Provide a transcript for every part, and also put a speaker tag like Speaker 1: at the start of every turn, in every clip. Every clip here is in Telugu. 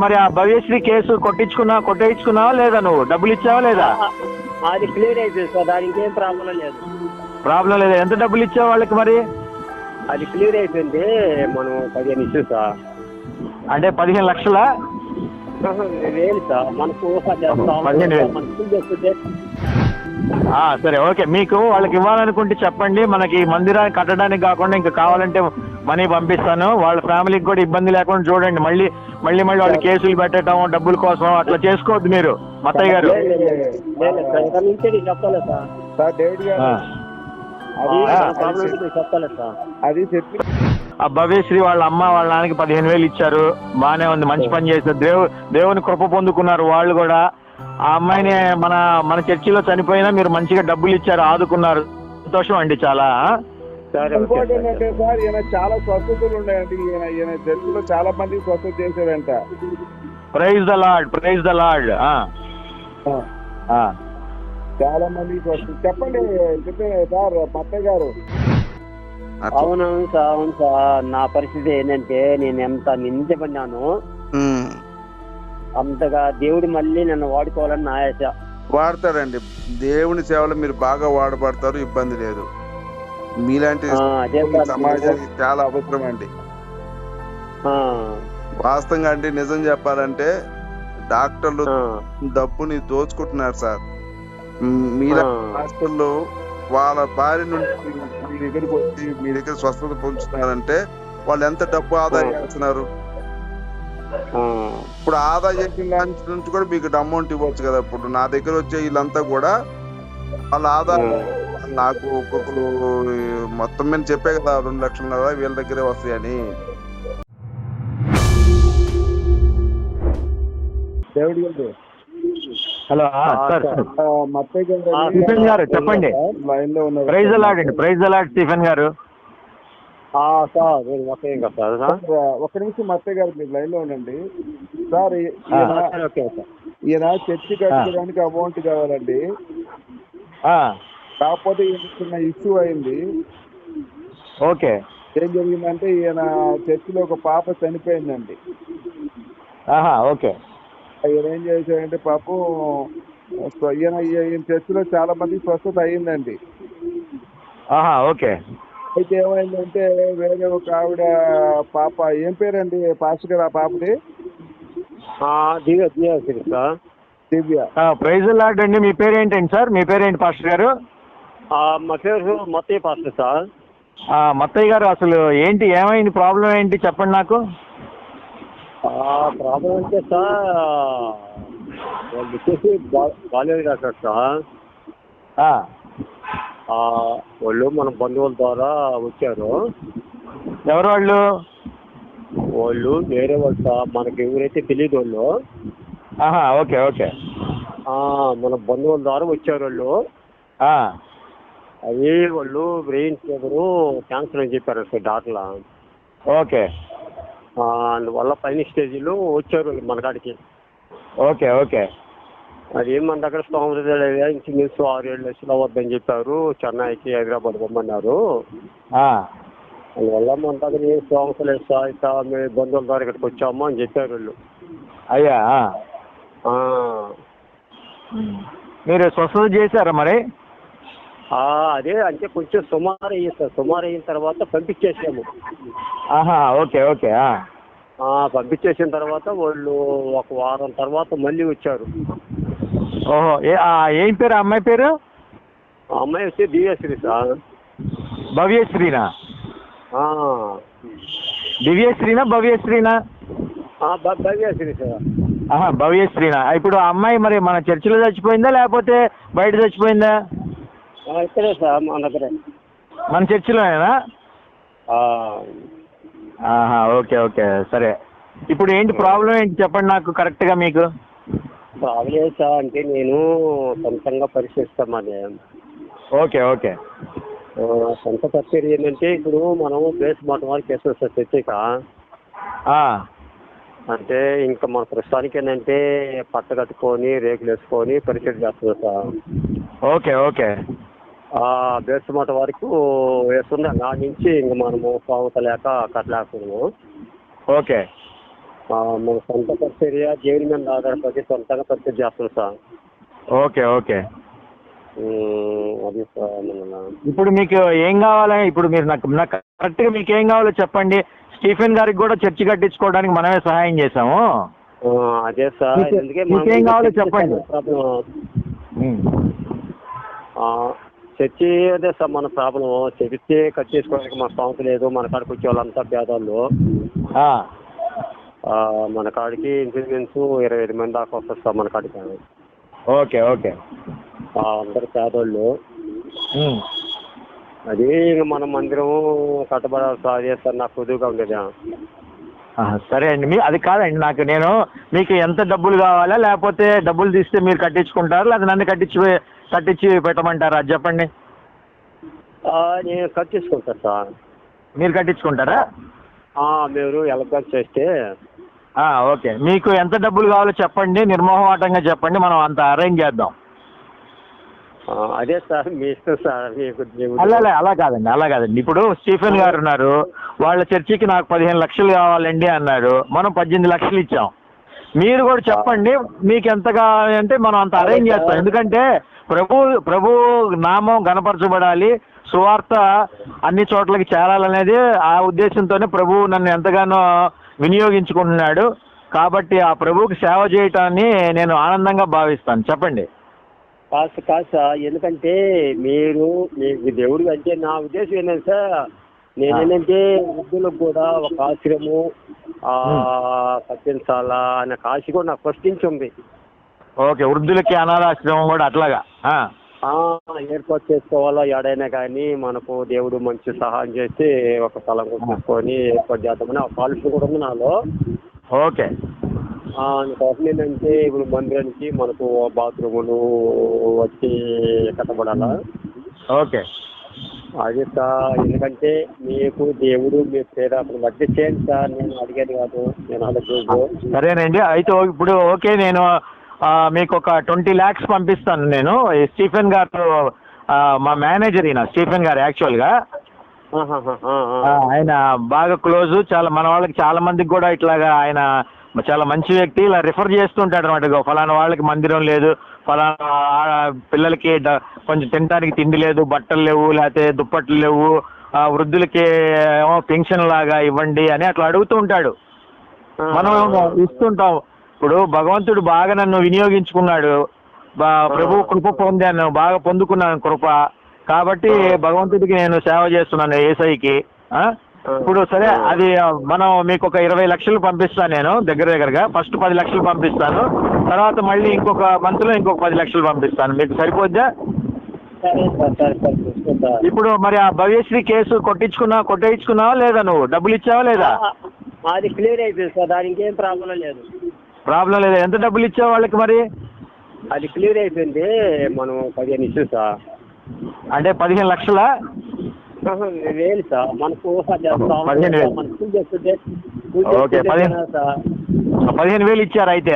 Speaker 1: మరి ఆ భవ్యశ్రీ కేసు కొట్టేయించుకున్నావా లేదా? నువ్వు డబ్బులు ఇచ్చావా లేదా?
Speaker 2: అది క్లియర్ అయిపోయింది సార్, దానికి ఇంకేం ప్రాబ్లం లేదు.
Speaker 1: ప్రాబ్లం లేదా? ఎంత డబ్బులు ఇచ్చావు వాళ్ళకి మరి?
Speaker 2: అది క్లియర్ అయిపోయింది. మనం 15 ఇచ్చాం సార్.
Speaker 1: అంటే 15 లక్షలా?
Speaker 2: వేలు సార్, మనకు 15,000.
Speaker 1: సరే, ఓకే. మీకు వాళ్ళకి ఇవ్వాలనుకుంటే చెప్పండి, మనకి మందిరాన్ని కట్టడానికి కాకుండా ఇంకా కావాలంటే మనీ పంపిస్తాను. వాళ్ళ ఫ్యామిలీకి కూడా ఇబ్బంది లేకుండా చూడండి. మళ్ళీ వాళ్ళు కేసులు పెట్టడం డబ్బుల కోసం అట్లా చేసుకోవద్దు మీరు మత్తయ్య గారు.
Speaker 2: చెప్పలేదు సార్ డేవిడ్ గారు, చెప్పలేదు సార్. అది చెప్పి
Speaker 1: ఆ భవ్యశ్రీ వాళ్ళ అమ్మ వాళ్ళ నాన్నకి 15,000 ఇచ్చారు, బాగానే ఉంది, మంచి పని చేశారు. దేవుని కృప పొందుకున్నారు వాళ్ళు కూడా. ఆ అమ్మాయిని మన చర్చిలో చనిపోయినా మీరు మంచిగా డబ్బులు ఇచ్చారు, ఆదుకున్నారు. సంతోషం అండి చాలా.
Speaker 3: ఇంకోటి ఏంటంటే సార్, ఈయన చాలా స్వస్థతలు ఉన్నాయండి. ఈయన చర్చిలో చాలా మంది స్వస్థత చేశారంట.
Speaker 1: Praise the lord, praise the lord.
Speaker 3: చాలా మంది స్వస్థత. చెప్పండి సార్ మత్తయ్య గారు.
Speaker 2: అవునవును సార్, అవును సార్. నా పరిస్థితి ఏంటంటే, నేను ఎంత నిందించబడినాను అంతగా దేవుడు మళ్ళీ నన్ను వాడుకోవాలని నా ఆశ.
Speaker 4: వాడతాడండి, దేవుని సేవలో మీరు బాగా వాడబడతారు, ఇబ్బంది లేదు. మీలాంటి సమాజానికి చాలా అవసరం అండి. వాస్తవంగా అండి, నిజం చెప్పాలంటే డాక్టర్లు డబ్బుని దోచుకుంటున్నారు సార్. మీలాంటి డాక్టర్లు వాళ్ళ భార్య నుండి మీ దగ్గరికి వచ్చి మీ దగ్గర స్వస్థత పొందుతున్నారంటే వాళ్ళు ఎంత డబ్బు ఆదా చేస్తున్నారు. ఇప్పుడు ఆదా చేసిన దాని నుంచి కూడా మీకు అమౌంట్ ఇవ్వచ్చు కదా. ఇప్పుడు నా దగ్గర వచ్చే వీళ్ళంతా కూడా వాళ్ళ ఆదాయం నాకు ఒక్కొక్కరు మొత్తం మీద చెప్పే కదా 2 లక్షలు వీళ్ళ దగ్గరే వస్తాయని.
Speaker 1: హలో సార్, స్టీఫెన్ గారు చెప్పండి. ప్రైజ్ ద లార్డ్ అండి, ప్రైజ్ ద లార్డ్ స్టీఫెన్ గారు.
Speaker 3: ఒక నిమిషం మత్తయ్య గారు మీరు లైన్ లో ఉండండి సార్. ఈయన చర్చి కట్టుకోవడానికి అమౌంట్ కావాలండి. కాకపోతే చిన్న ఇష్యూ అయింది.
Speaker 1: ఓకే.
Speaker 3: ఏం జరిగిందంటే, ఈయన చర్చిలో ఒక పాప చనిపోయిందండి.
Speaker 1: ఓకే.
Speaker 3: ఈయన ఏం చేశాడంటే పాపం, ఈయన చర్చిలో చాలా మంది స్వస్థత అయ్యిందండి.
Speaker 1: ఓకే.
Speaker 3: అయితే ఏమైందంటే, వేరే ఒక ఆవిడ పాప, ఏం పేరండి పాస్టర్ గారు ఆ పాపది? దివ్య.
Speaker 1: ప్రైజ్ ద లార్డ్ అండి. మీ పేరు ఏంటండి సార్? మీ పేరేంటి పాస్టర్ గారు?
Speaker 2: మా పేరు మత్తయ్య పాస్టర్ సార్.
Speaker 1: మత్తయ్య గారు, అసలు ఏంటి, ఏమైంది, ప్రాబ్లం ఏంటి చెప్పండి నాకు.
Speaker 2: ప్రాబ్లం అంటే సార్, వాళ్ళు వచ్చేసి బాగాలేదు కదా సార్. వాళ్ళు మన బంధువుల ద్వారా వచ్చారు.
Speaker 1: ఎవరు వాళ్ళు?
Speaker 2: వాళ్ళు వేరే వాళ్ళు సార్, మనకి ఎవరైతే తెలియదు వాళ్ళు.
Speaker 1: Okay okay.
Speaker 2: మన బంధువుల ద్వారా వచ్చారు వాళ్ళు. అవి వాళ్ళు బ్రెయిన్ ఫీవరు, క్యాన్సర్ అని చెప్పారు సార్ డాక్టర్లు.
Speaker 1: ఓకే.
Speaker 2: అందువల్ల ఫైనల్ స్టేజ్లో వచ్చారు మన కాడికి.
Speaker 1: Okay okay.
Speaker 2: అది మన దగ్గర స్తోమత ఇంచుమించు 6-7 లక్షలు అవ్వద్దని చెప్పారు. చెన్నైకి, హైదరాబాద్ పొమ్మన్నారు. అందువల్ల మన దగ్గర ఏం స్తోమత లేదు సార్, ఇట్లా మేము బంధువుల ద్వారా ఇక్కడికి వచ్చాము అని చెప్పారు వాళ్ళు.
Speaker 1: అయ్యా, మీరు స్వస్థత చేశారా మరి?
Speaker 2: అదే అంటే కొంచెం సుమారు అయ్యింది సార్. సుమారు అయిన తర్వాత పంపించేసాము.
Speaker 1: Okay okay.
Speaker 2: పంపించేసిన తర్వాత వాళ్ళు ఒక వారం తర్వాత మళ్ళీ వచ్చారు.
Speaker 1: ఓహో, ఏం పేరు అమ్మాయి పేరు?
Speaker 2: అమ్మాయి వచ్చి దివ్యశ్రీ సార్.
Speaker 1: భవ్యశ్రీనా? దివ్యశ్రీనా భవ్యశ్రీనా?
Speaker 2: భవ్యశ్రీ సార్.
Speaker 1: భవ్యశ్రీనా? ఇప్పుడు ఆ అమ్మాయి మరి మన చర్చిలో చచ్చిపోయిందా లేకపోతే బయట చచ్చిపోయిందా?
Speaker 2: ఇక్కడే సార్, మన దగ్గరే,
Speaker 1: మన చర్చిలోనేనా? ఓకే ఓకే, సరే. ఇప్పుడు ఏంటి ప్రాబ్లం ఏంటి చెప్పండి నాకు కరెక్ట్గా. మీకు
Speaker 2: ప్రాబ్లం ఏంటి సార్ అంటే, నేను సొంతంగా పరిశీలిస్తామని.
Speaker 1: Okay okay.
Speaker 2: సొంత పరిస్థితి ఏంటంటే, ఇప్పుడు మనం బేస్ మాట వారికి వేస్తాం సార్ చర్చిక. అంటే ఇంకా మన ప్రస్తుతానికి ఏంటంటే పట్ట కట్టుకొని రేకులు వేసుకొని పరిచయం చేస్తుంది సార్.
Speaker 1: Okay okay.
Speaker 2: బేస్ మాట వరకు వేస్తుంది. నా నుంచి ఇంక మనము స్వామత లేక కట్టలేకపోయాము.
Speaker 1: ఓకే.
Speaker 2: మన సొంత ఖర్చు ఏరియా దేవుడి మీద ఆధారపడి సొంతంగా ఖర్చు చేస్తాం సార్.
Speaker 1: Okay okay.
Speaker 2: అది సార్ మన
Speaker 1: ఇప్పుడు మీకు ఏం కావాలి? ఇప్పుడు మీరు నాకు కరెక్ట్గా మీకు ఏం కావాలో చెప్పండి. స్టీఫెన్ గారికి కూడా చర్చి కట్టించుకోవడానికి మనమే సహాయం చేసాము.
Speaker 2: అదే సార్.
Speaker 1: మీకేం కావాలో చెప్పండి.
Speaker 2: చర్చి అదే సార్ మన ప్రాబ్లం. చర్చి కట్ చేసుకోవడానికి మన స్థామత లేదు. మన కాడికి వచ్చే వాళ్ళంతా పేదవాళ్ళు. మన కాడికి ఇన్సూరెన్స్ 25 మంది దాకా వస్తారు సార్ మన కాడికి.
Speaker 1: Okay okay.
Speaker 2: అందరు పేదవాళ్ళు. అది ఇంకా మన మందిరం కట్టబడాలి సార్. అదే సార్ నాకు కొద్దిగా ఉండేది.
Speaker 1: సరే అండి. అది కాదండి, నేను మీకు ఎంత డబ్బులు కావాలా, లేకపోతే డబ్బులు తీస్తే మీరు కట్టించుకుంటారు, లేదా నన్ను కట్టించి పెట్టమంటారా? అది చెప్పండి.
Speaker 2: నేను కట్టించుకుంటా సార్.
Speaker 1: మీరు కట్టించుకుంటారా?
Speaker 2: మీరు ఎలక్ట్ చేస్తే
Speaker 1: ఓకే. మీకు ఎంత డబ్బులు కావాలో చెప్పండి, నిర్మోహమాటంగా చెప్పండి, మనం అంత అరేంజ్ చేద్దాం.
Speaker 2: అదే సార్ మీ ఇష్టం సార్. మీకు
Speaker 1: అలా కాదండి. ఇప్పుడు స్టీఫెన్ గారు ఉన్నారు, వాళ్ళ చర్చికి నాకు 15 లక్షలు కావాలండి అన్నారు. మనం 18 లక్షలు ఇచ్చాం. మీరు కూడా చెప్పండి మీకు ఎంత కావాలి అంటే మనం అంత అరేంజ్ చేస్తాం. ఎందుకంటే ప్రభు నామం గణపరచబడాలి, సువార్త అన్ని చోట్లకి చేరాలనేది ఆ ఉద్దేశంతోనే ప్రభువు నన్ను ఎంతగానో వినియోగించుకుంటున్నాడు. కాబట్టి ఆ ప్రభువుకి సేవ చేయటాన్ని నేను ఆనందంగా భావిస్తాను. చెప్పండి.
Speaker 2: కాదు సార్. ఎందుకంటే మీకు దేవుడు అంటే నా ఉద్దేశం ఏంటంటే సార్, నేనేంటంటే వృద్ధులకు కూడా ఒక ఆశ్రయము కట్టించాలా అనే ఆశ కూడా నాకు ఫస్ట్ నుంచి ఉంది.
Speaker 1: ఓకే. వృద్ధులకి అనాథాశ్రమం కూడా అట్లాగా
Speaker 2: ఏర్పాటు చేసుకోవాలా. ఏడైనా కానీ మనకు దేవుడు మంచి సహాయం చేసి ఒక స్థలం తీసుకొని ఏర్పాటు చేద్దామని ఒక ఆలోచన కూడా ఉంది నాలో.
Speaker 1: ఓకే.
Speaker 2: అందుకోసం ఏంటంటే ఇప్పుడు మందిరానికి మనకు బాత్రూములు వచ్చి కట్టబడాలా.
Speaker 1: ఓకే.
Speaker 2: అదే సార్. ఎందుకంటే మీకు దేవుడు మీ ప్రేరేపణ బట్టి చేయండి సార్. నేను అడిగేది కాదు, నేను అడగదు.
Speaker 1: సరేనండి. అయితే ఇప్పుడు ఓకే, నేను మీకు ఒక 20 lakhs పంపిస్తాను. నేను స్టీఫెన్ గారు మా మేనేజర్. ఈయన స్టీఫెన్ గారు యాక్చువల్గా ఆయన బాగా క్లోజు. చాలా మన వాళ్ళకి చాలా మందికి కూడా ఇట్లాగా ఆయన చాలా మంచి వ్యక్తి. ఇలా రిఫర్ చేస్తుంటాడు అనమాట. ఫలానా వాళ్ళకి మందిరం లేదు, ఫలానా పిల్లలకి కొంచెం తినడానికి తిండి లేదు, బట్టలు లేవు, లేకపోతే దుప్పట్లు లేవు, వృద్ధులకి ఏమో పెన్షన్ లాగా ఇవ్వండి అని అట్లా అడుగుతూ ఉంటాడు. మనం ఇస్తుంటాం. ఇప్పుడు భగవంతుడు బాగా నన్ను వినియోగించుకున్నాడు, ప్రభు కృప పొందాను, బాగా పొందుకున్నాను కృప. కాబట్టి భగవంతుడికి నేను సేవ చేస్తున్నాను, యేసయ్యకి. ఇప్పుడు సరే, అది మనం మీకు ఒక 20 లక్షలు పంపిస్తాను. నేను దగ్గరగా ఫస్ట్ 10 లక్షలు పంపిస్తాను. తర్వాత మళ్ళీ ఇంకొక మంత్లో ఇంకొక 10 లక్షలు పంపిస్తాను. మీకు సరిపోద్దా? ఇప్పుడు మరి ఆ భవ్యశ్రీ కేసు కొట్టేయించుకున్నావా లేదా? నువ్వు డబ్బులు ఇచ్చావా లేదా?
Speaker 2: అది క్లియర్ అయిపోయింది సార్. దానికి ఏం ప్రాబ్లం లేదు.
Speaker 1: ప్రాబ్లం లేదా? ఎంత డబ్బులు ఇచ్చావు వాళ్ళకి మరి?
Speaker 2: అది క్లియర్ అయిపోయింది. మనం 15 ఇచ్చాం సార్.
Speaker 1: అంటే 15 లక్షలా?
Speaker 2: వేలు సార్. మనకు
Speaker 1: 15,000. ఓకే. 15,000 ఇచ్చారు అయితే.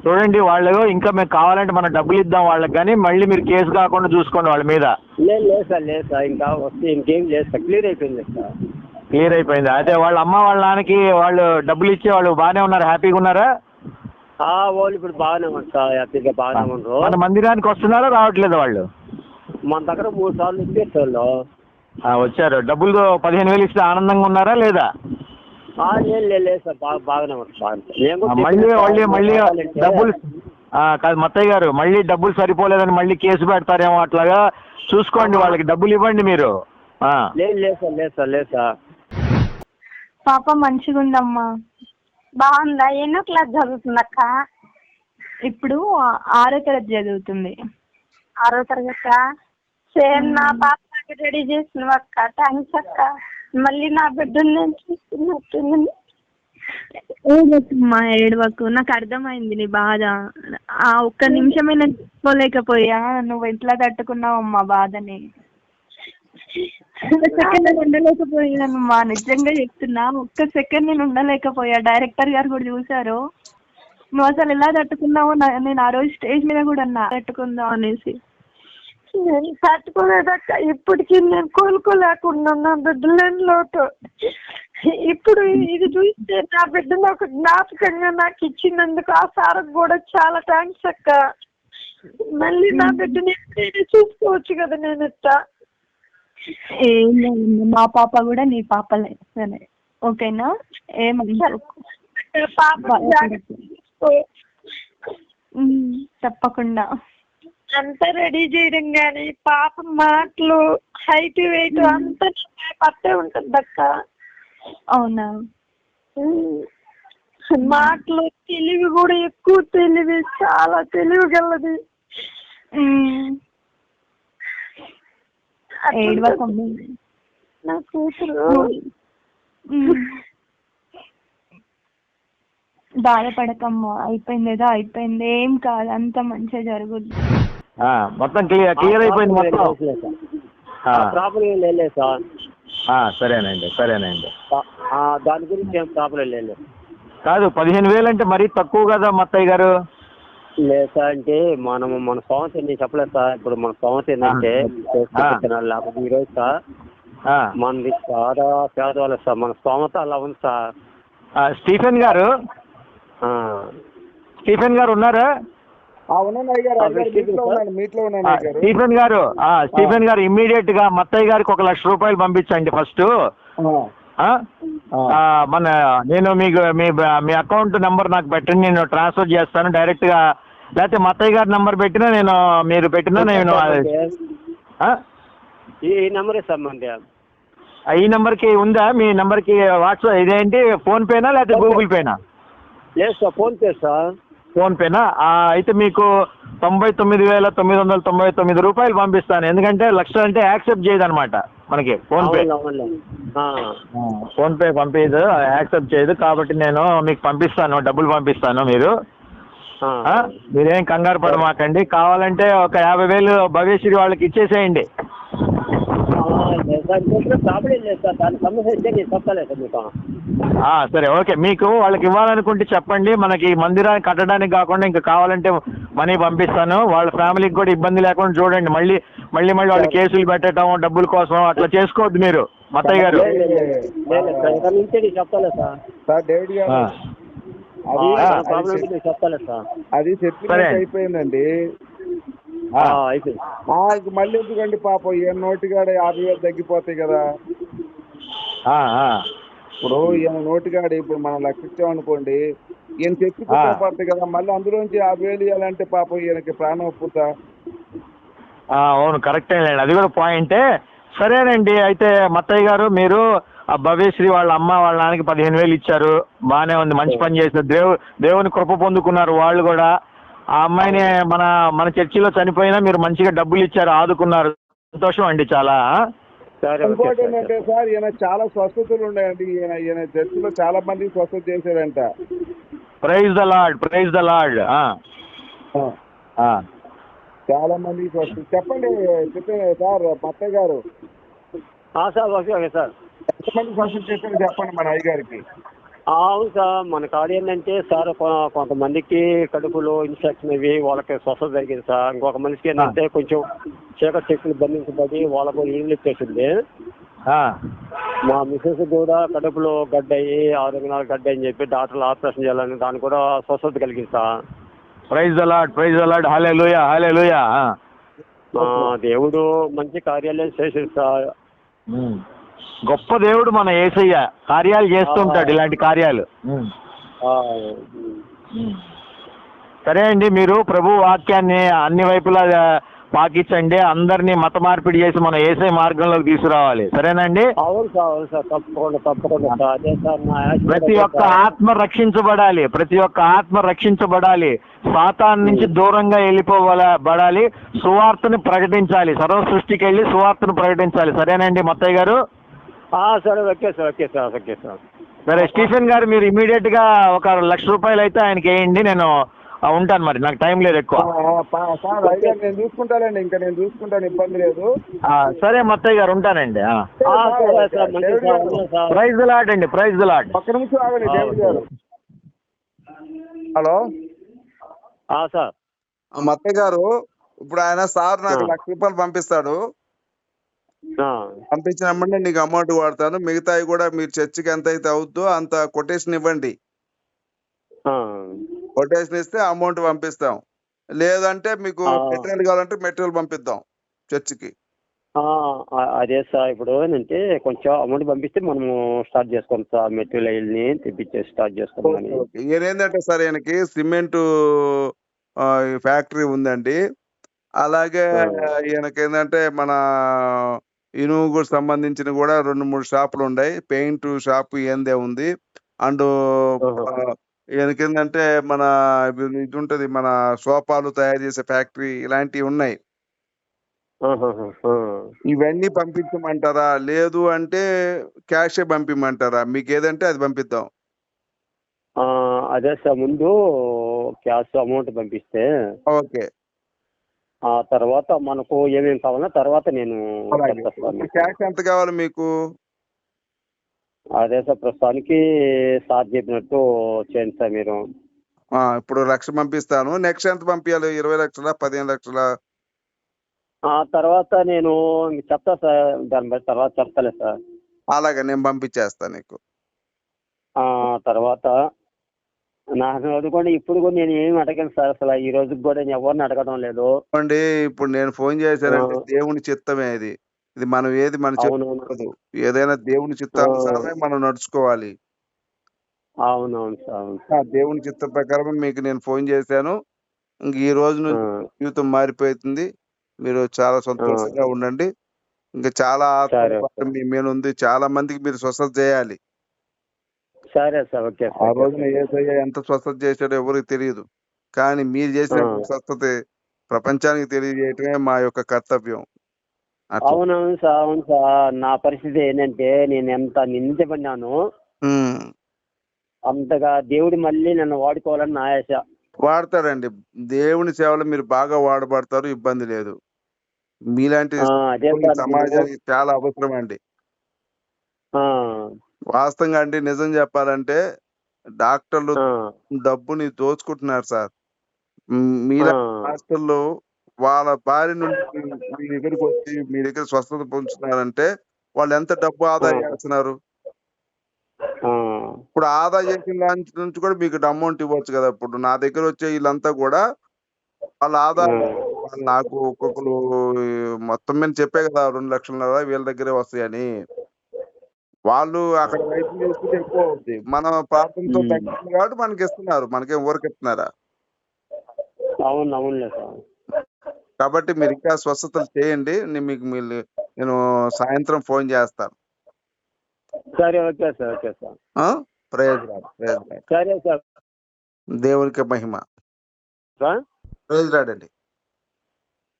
Speaker 1: చూడండి, వాళ్ళు ఇంకా మేము కావాలంటే మనం డబ్బులు ఇద్దాం వాళ్ళకి, కానీ మళ్ళీ మీరు కేసు కాకుండా చూసుకోండి వాళ్ళ మీద.
Speaker 2: లేదు సార్. ఇంకా వస్తే ఇంకేం లేదు సార్. క్లియర్ అయిపోయింది సార్.
Speaker 1: క్లియర్ అయిపోయింది. అయితే వాళ్ళ అమ్మ వాళ్ళ నాన్నకి వాళ్ళు డబ్బులు ఇచ్చే వాళ్ళు బాగానే ఉన్నారు, హ్యాపీగా ఉన్నారా?
Speaker 2: వాళ్ళు ఇప్పుడు బాగానే ఉన్నారు సార్. హ్యాపీగా బాగానే ఉన్నారు.
Speaker 1: మన మందిరానికి వస్తున్నారా, రావట్లేదు వాళ్ళు?
Speaker 2: మన దగ్గర 3 సార్లు ఇచ్చేసారు.
Speaker 1: వచ్చారు. డబ్బులు 15,000 ఇస్తే ఆనందంగా ఉన్నారా లేదా?
Speaker 2: లేదు సార్. బాగానే ఉన్నారు.
Speaker 1: మళ్ళీ డబ్బులు కాదు మత్తయ్య గారు, మళ్ళీ డబ్బులు సరిపోలేదని మళ్ళీ కేసు పెడతారేమో. అట్లాగా చూసుకోండి, వాళ్ళకి డబ్బులు ఇవ్వండి మీరు.
Speaker 2: లేదు సార్.
Speaker 5: పాప మంచిగా ఉందమ్మా.
Speaker 6: బాగుందా? ఎన్నో క్లాస్ చదువుతుంది అక్క?
Speaker 5: ఇప్పుడు 6వ తరగతి చదువుతుంది.
Speaker 6: 6వ తరగతి. సేమ్ నా పాప రెడీ చేసినవి అక్క. థ్యాంక్స్ అక్క. మళ్ళీ నా బిడ్డ చూస్తున్నట్టుంది.
Speaker 5: ఏడవకమ్మా, ఏడవకు. నాకు అర్థమైంది నీ బాధ. ఆ ఒక్క నిమిషమైనా తీసుకోలేకపోయా. నువ్వు ఎట్లా తట్టుకున్నావమ్మా బాధని. సెకండ్ ఉండలేకపోయానమ్మా, నిజంగా చెప్తున్నా. ఒక్క సెకండ్ నేను ఉండలేకపోయా. డైరెక్టర్ గారు కూడా చూసారు. నువ్వు అసలు ఎలా తట్టుకున్నావో నేను ఆ రోజు స్టేజ్ మీద కూడా అన్నా తట్టుకుందాం అనేసి.
Speaker 6: నేను తట్టుకోలేదక్క. ఇప్పటికీ నేను కోలుకోలేకుండా నా బిడ్డలేని లోటు. ఇప్పుడు ఇది చూస్తే నా బిడ్డను ఒక జ్ఞాపకంగా నాకు ఇచ్చినందుకు ఆ సార్కి కూడా చాలా థ్యాంక్స్ అక్క. మళ్ళీ నా బిడ్డని ఎప్పుడైనా చూసుకోవచ్చు కదా నేను ఇట్లా.
Speaker 5: ఏం లేదమ్మా, మా పాప కూడా నీ పాపలే. సరే ఓకేనా, ఏమనుకోకు.
Speaker 6: పాప
Speaker 5: తప్పకుండా
Speaker 6: అంతా రెడీ చేయడం కానీ పాప మాటలు హైట్ వెయిట్ అంతా పట్టే ఉంటుంది అక్క.
Speaker 5: అవునా?
Speaker 6: మాటలు తెలివి కూడా ఎక్కువ తెలివి, చాలా తెలివి గలది.
Speaker 5: నా
Speaker 6: కూతురు
Speaker 5: బాధపడకమ్మా, అయిపోయింది ఏదో అయిపోయింది, ఏం కాదు, అంత మంచిగా జరుగుద్ది.
Speaker 1: మొత్తం క్లియర్ అయిపోయింది మొత్తం.
Speaker 2: ప్రాబ్లం ఏం లేదు సార్.
Speaker 1: సరేనండి సరేనండి.
Speaker 2: దాని గురించి ఏం ప్రాబ్లం లేదు.
Speaker 1: కాదు 15,000 అంటే మరీ తక్కువ కదా మత్తయ్య గారు?
Speaker 2: లేదు సార్, అంటే మన స్తోమత నేను చెప్పలేదు సార్. ఇప్పుడు మన స్తోమత ఏంటంటే లేకపోతే ఈరోజు సార్ మనది చాలా పేదవాళ్ళు సార్. మన స్తోమత అలా ఉంది సార్.
Speaker 1: స్టీఫెన్ గారు ఉన్నారా? స్టీఫెన్ గారు ఇమ్మీడియట్ గా మత్తయ్య గారికి 1,00,000 రూపాయలు పంపించండి ఫస్ట్. నేను మీకు మీ అకౌంట్ నెంబర్ నాకు పెట్టండి, నేను ట్రాన్స్ఫర్ చేస్తాను డైరెక్ట్ గా. లేకపోతే మత్తయ్య గారి నెంబర్ పెట్టినా మీరు పెట్టినా నేను
Speaker 2: ఈ నెంబరే సార్ మంది.
Speaker 1: ఈ నెంబర్కి ఉందా? మీ నెంబర్కి వాట్సాప్ ఇదేంటి, ఫోన్ పేనా లేకపోతే గూగుల్ పేనా?
Speaker 2: లేదు సార్, ఫోన్ పే సార్.
Speaker 1: ఫోన్ పేనా? అయితే మీకు 99,999 రూపాయలు పంపిస్తాను. ఎందుకంటే 1,00,000 అంటే యాక్సెప్ట్ చేయదు అనమాట మనకి ఫోన్ పే. ఫోన్ పే పంపించదు, యాక్సెప్ట్ చేయదు. కాబట్టి నేను మీకు పంపిస్తాను, డబ్బులు పంపిస్తాను. మీరేం కంగారు పడమాకండి. కావాలంటే ఒక 50,000 భవ్యశ్రీ వాళ్ళకి ఇచ్చేసేయండి. సరే ఓకే. మీకు వాళ్ళకి ఇవ్వాలనుకుంటే చెప్పండి. మనకి మందిరాన్ని కట్టడానికి కాకుండా ఇంకా కావాలంటే మనీ పంపిస్తాను. వాళ్ళ ఫ్యామిలీకి కూడా ఇబ్బంది లేకుండా చూడండి. మళ్ళీ వాళ్ళు కేసులు పెట్టడం డబ్బుల కోసం అట్లా చేసుకోవద్దు మీరు మత్తయ్య గారు.
Speaker 3: అది అయిపోయిందండి. మళ్ళీ ఎందుకండి పాపం ఈయన నోటిగాడ 50,000 తగ్గిపోతాయి కదా. ఇప్పుడు ఈయన నోటిగాడ ఇప్పుడు మనం 1,00,000 ఇచ్చామనుకోండి, ఈయన తెచ్చిపోతాయి కదా. మళ్ళీ అందులోంచి 50,000 ఇవ్వాలంటే పాపం ఈయనకి ప్రాణం ఒప్పుతా.
Speaker 1: అవును కరెక్టే లేండి, అది కూడా పాయింటే. సరేనండి. అయితే మత్తయ్య గారు మీరు ఆ భవ్యశ్రీ వాళ్ళ అమ్మ వాళ్ళ నాన్నకి 15,000 ఇచ్చారు, బాగానే ఉంది, మంచి పని చేశారు. దేవుని కృప పొందుకున్నారు వాళ్ళు కూడా. ఆ అమ్మాయిని మన చర్చిలో చనిపోయినా మీరు మంచిగా డబ్బులు ఇచ్చారు, ఆదుకున్నారు. సంతోషం అండి చాలా.
Speaker 3: ఇంకోటి ఏంటంటే సార్, ఈయన చాలా స్వస్థతలు ఉన్నాయండి. ఈయన చర్చిలో చాలా మంది స్వస్థత చేశారంట.
Speaker 1: Praise the lord, praise the lord.
Speaker 3: చాలా మంది స్వస్థత చెప్పండి సార్ మత్తయ్య గారు.
Speaker 2: Sir okay sir.
Speaker 3: ఎంతమంది స్వస్థత చేశారో చెప్పండి మన అయ్యగారికి.
Speaker 2: అవును సార్, మన కాడ ఏంటంటే సార్ కొంతమందికి కడుపులో ఇన్ఫెక్షన్ అవి వాళ్ళకి స్వస్థత జరిగింది సార్. ఇంకొక మనిషికి ఏంటంటే కొంచెం చీకటి శక్తులు బంధించబడి వాళ్ళకు ఇల్లు ఇచ్చేసింది. మా మిస్సెస్ కూడా కడుపులో గడ్డ అయ్యి 6 దినాలు గడ్డ అని చెప్పి డాక్టర్లు ఆపరేషన్ చేయాలని దాన్ని కూడా స్వస్థత కలిగింది సార్.
Speaker 1: Praise the lord, praise the Lord. Hallelujah, hallelujah.
Speaker 2: దేవుడు మంచి కార్యాలయం చేసేది సార్.
Speaker 1: గొప్ప దేవుడు మన యేసయ్య, కార్యాలు చేస్తుంటాడు, ఇలాంటి కార్యాలు. సరే అండి, మీరు ప్రభు వాక్యాన్ని అన్ని వైపులా పాకించండి. అందరినీ మత మార్పిడి చేసి మన యేసయ్య మార్గంలోకి తీసుకురావాలి. సరేనండి?
Speaker 2: అవును సార్, అవును సార్, తప్పకుండా. అదే సార్,
Speaker 1: ప్రతి ఒక్క ఆత్మ రక్షించబడాలి, ప్రతి ఒక్క ఆత్మ రక్షించబడాలి. సాతాను నుంచి దూరంగా వెళ్ళిపోబడాలి. సువార్తను ప్రకటించాలి, సర్వ సృష్టికి వెళ్ళి సువార్తను ప్రకటించాలి. సరేనండి మత్తయ్య గారు?
Speaker 2: సరే okay sir, okay sir, okay sir.
Speaker 1: సరే స్టీఫెన్ గారు, మీరు ఇమీడియట్ గా ఒక 1,00,000 రూపాయలు అయితే ఆయనకి వేయండి. నేను ఉంటాను, మరి నాకు టైం లేదు ఎక్కువ.
Speaker 3: నేను చూసుకుంటానండి, ఇంకా నేను చూసుకుంటాను, ఇబ్బంది లేదు.
Speaker 1: సరే మత్తయ్య గారు, ఉంటానండి. ప్రైజ్ ద లార్డ్ అండి, ప్రైజ్ ద లార్డ్.
Speaker 3: ఒక్క నిమిషం ఆగండి దేవుడి గారు. Hello
Speaker 2: sir.
Speaker 4: మత్తయ్య గారు ఇప్పుడు ఆయన సార్ నాకు
Speaker 2: ఆ.
Speaker 4: 1,00,000 పంపిస్తాడు.
Speaker 2: ఆ.
Speaker 4: పంపించినప్పుడు నీకు అమౌంట్ వాడతాను. మిగతాయి కూడా మీరు చర్చికి ఎంత అయితే అవుద్దో అంత కొటేషన్ ఇవ్వండి.
Speaker 2: ఆ.
Speaker 4: కొటేషన్ ఇస్తే అమౌంట్ పంపిస్తాం. లేదంటే మీకు
Speaker 2: ఆ.
Speaker 4: మెటీరియల్ కావాలంటే మెటీరియల్ పంపిద్దాం చర్చికి.
Speaker 2: అదే సార్, ఇప్పుడు ఏంటంటే కొంచెం అమౌంట్ పంపిస్తే మనము స్టార్ట్ చేసుకోండి సార్, మెటీరియల్ని తెప్పించేసి స్టార్ట్ చేసుకుందామని.
Speaker 4: ఈయనేంటంటే సార్ ఈయనకి సిమెంట్ ఫ్యాక్టరీ ఉందండి. అలాగే
Speaker 2: ఆ.
Speaker 4: ఈయనకేందంటే మన ఇనుముకు సంబంధించిన కూడా 2, 3 షాపులు ఉన్నాయి. పెయింట్ షాప్ ఈయనదే ఉంది. అండ్
Speaker 2: ఆహా.
Speaker 4: ఈయనకేందంటే మన ఇది ఉంటది, మన సోఫాలు తయారు చేసే ఫ్యాక్టరీ ఇలాంటివి ఉన్నాయి.
Speaker 2: ఆహాహా. ఆ.
Speaker 4: ఇవన్నీ పంపించమంటారా? లేదు అంటే క్యాషే పంపిమంటారా? మీకు ఏదంటే అది పంపిద్దాం.
Speaker 2: ఆ, అదే సార్, ముందు క్యాష్ అమౌంట్ పంపిస్తే
Speaker 4: ఓకే.
Speaker 2: ఆ తర్వాత మనకు ఏమేమి కావాలో తర్వాత నేను
Speaker 4: అలాగే.
Speaker 2: చెప్తా సార్ మీకు.
Speaker 4: క్యాష్ ఎంత కావాలి మీకు?
Speaker 2: అదే సార్, ప్రస్తుతానికి సార్ చెప్పినట్టు చేయండి సార్ మీరు.
Speaker 4: ఇప్పుడు 1,00,000 పంపిస్తాను. నెక్స్ట్ ఎంత పంపియాలి? 20 లక్షలా? 15 లక్షలా?
Speaker 2: ఆ తర్వాత నేను మీకు చెప్తా సార్, దాన్ని బట్టి తర్వాత చెప్తాలే సార్.
Speaker 4: అలాగే నేను పంపించేస్తా నీకు.
Speaker 2: ఆ తర్వాత నాకు అడుగుకోండి, ఇప్పుడు కూడా నేను ఏమి అడగను సార్, అసలు ఈ రోజుకి కూడా నేను ఎవరిని అడగడం లేదు.
Speaker 4: చూడండి, ఇప్పుడు నేను ఫోన్ చేశానంటే దేవుని చిత్తమే ఇది. ఇది మనం ఏది మన
Speaker 2: అవునవును.
Speaker 4: చెప్పదు. ఏదైనా దేవుని చిత్తానుసారమే మనం నడుచుకోవాలి.
Speaker 2: అవునవును సార్, అవును.
Speaker 4: దేవుని చిత్తం ప్రకారమే మీకు నేను ఫోన్ చేశాను. ఇంక ఈ రోజు
Speaker 2: ఆ.
Speaker 4: నుంచి జీవితం మారిపోతుంది. మీరు చాలా సంతోషంగా ఉండండి. ఇంకా చాలా
Speaker 2: సరే
Speaker 4: ఆత్మ
Speaker 2: సార్.
Speaker 4: మీ మీద ఉంది. చాలా మందికి మీరు స్వస్థత చేయాలి.
Speaker 2: సరే సార్, ఓకే
Speaker 4: ఆ
Speaker 2: సార్.
Speaker 4: రోజున యేసయ్య ఎంత స్వస్థత చేశాడో ఎవరికి తెలియదు. కానీ మీరు చేసిన స్వస్థత ప్రపంచానికి తెలియజేయటమే మా యొక్క కర్తవ్యం. అట్లా.
Speaker 2: అవునవును సార్, అవును సార్. నా పరిస్థితి ఏంటంటే నేను ఎంత నిందించబడినాను,
Speaker 4: ఉమ్.
Speaker 2: అంతగా దేవుడు మళ్ళీ నన్ను వాడుకోవాలని నా ఆశ.
Speaker 4: వాడతాడండి. దేవుని సేవలో మీరు బాగా వాడబడతారు. ఇబ్బంది లేదు. మీలాంటి
Speaker 2: అదే
Speaker 4: ఈ
Speaker 2: సార్,
Speaker 4: సమాజానికి చాలా అవసరం అండి.
Speaker 2: ఆ,
Speaker 4: వాస్తవంగా అండి, నిజం చెప్పాలంటే డాక్టర్లు
Speaker 2: ఆ,
Speaker 4: డబ్బుని దోచుకుంటున్నారు సార్.
Speaker 2: ఆ,
Speaker 4: మీలా హాస్టల్లో వాళ్ళ బారి నుండి మీ దగ్గరికి వచ్చి మీ దగ్గర స్వస్థత పొందుతున్నారంటే వాళ్ళు ఎంత డబ్బు ఆదా చేస్తున్నారు.
Speaker 2: ఆ,
Speaker 4: ఇప్పుడు ఆదా చేసిన దాని నుంచి కూడా మీకు అమౌంట్ ఇవ్వచ్చు కదా. ఇప్పుడు నా దగ్గర వచ్చే వీళ్ళంతా కూడా వాళ్ళ ఆదా వాళ్ళు నాకు ఒక్కొక్కరు మొత్తం మీద చెప్పే కదా 2,00,000 వీళ్ళ దగ్గరే వస్తాయని. వాళ్ళు అక్కడ వైద్యం చేసుకుంటే ఎక్కువ అవుద్ది. మన ప్రాంతంతో తగ్గింది కాబట్టి మనకి ఇస్తున్నారు. మనకేం ఊరికిస్తున్నారా?
Speaker 2: అవును, అవునులే సార్.
Speaker 4: కాబట్టి మీరు ఇంకా స్వస్థతలు చేయండి. నేను సాయంత్రం ఫోన్ చేస్తాను.
Speaker 2: సరే, okay sir, okay sir.
Speaker 4: Praise lord, praise lord.
Speaker 2: సరే సార్.
Speaker 4: దేవునికి మహిమ.
Speaker 2: సార్,
Speaker 4: ప్రైజ్ లార్డ్ అండి.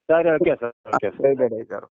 Speaker 2: సరే, okay sir, okay sir.
Speaker 4: Praise lord అయ్య గారు.